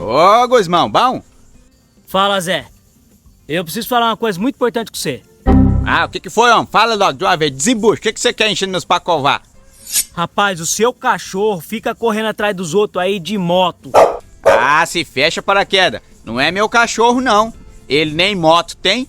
Ô, Guzmão, bom? Fala, Zé. Eu preciso falar uma coisa muito importante com você. Ah, o que foi, homem? Fala logo de uma vez, desembucha. O que você quer enchendo meus pacovar? Rapaz, o seu cachorro fica correndo atrás dos outros aí de moto. Ah, se fecha paraquedas. Não é meu cachorro, não. Ele nem moto tem.